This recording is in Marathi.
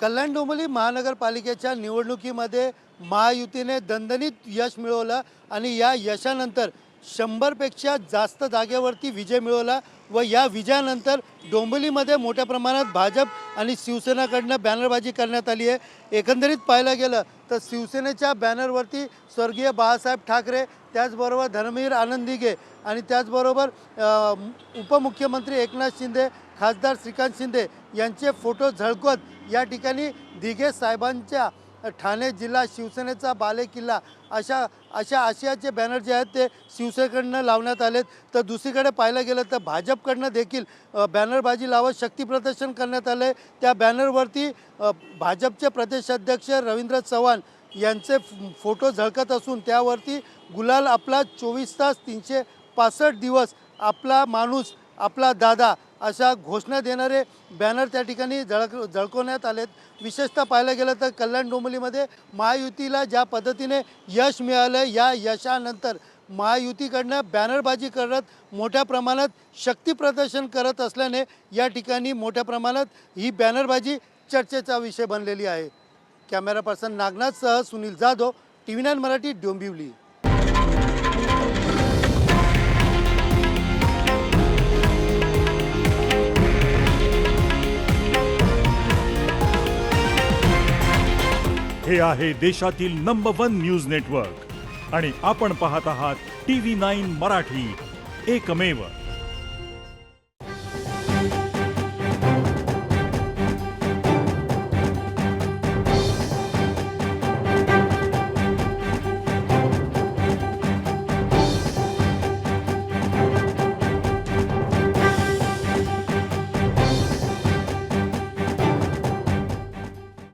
कल्याण डोंबिवली महानगरपालिकेच्या निवडणुकीमध्ये महायुतीने दणदणीत यश मिळवलं आणि या यशानंतर 100पेक्षा जास्त जागेवरती विजय मिळवला व या विजयानंतर डोंबिवलीमध्ये मोठ्या प्रमाणात भाजप आणि शिवसेनेकडनं बॅनरबाजी करण्यात आली आहे। एकंदरीत पाहायला गेलं तर शिवसेनेच्या बॅनरवरती स्वर्गीय बाळासाहेब ठाकरे, त्याचबरोबर धर्मवीर आनंद दिघे आणि त्याचबरोबर उपमुख्यमंत्री एकनाथ शिंदे, खासदार श्रीकांत शिंदे यांचे फोटो झळकवत या ठिकाणी दिघे साहेबांच्या ठाणे जिल्हा शिवसेनेचा बालेकिल्ला अशा आशयाचे बॅनर जे आहेत ते शिवसेनेकडनं लावण्यात आलेत। तर दुसरीकडे पाहायला गेलं तर भाजपकडनं देखील बॅनरबाजी लावत शक्तीप्रदर्शन करण्यात आले। त्या बॅनरवरती भाजपचे प्रदेशाध्यक्ष रवींद्र चव्हाण यांचे फोटो झळकत असून त्यावरती गुलाल आपला 24 तास 365 दिवस आपला माणूस आपला दादा अशा घोषणा देणारे बॅनर त्या ठिकाणी झळकवण्यात आलेत। विशेषतः पाहायला गेलं तर कल्याण डोंबिवलीमध्ये महायुतीला ज्या पद्धतीने यश मिळालं, या यशानंतर महायुतीकडनं बॅनरबाजी करत मोठ्या प्रमाणात शक्तीप्रदर्शन करत असल्याने या ठिकाणी मोठ्या प्रमाणात ही बॅनरबाजी चर्चेचा विषय बनलेली आहे। कॅमेरा पर्सन नागनाथसह सुनील जाधव, TV9 मराठी, डोंबिवली। हे आहे देशातील नंबर 1 न्यूज नेटवर्क आणि आपण पाहत आहात TV9 मराठी, एकमेव।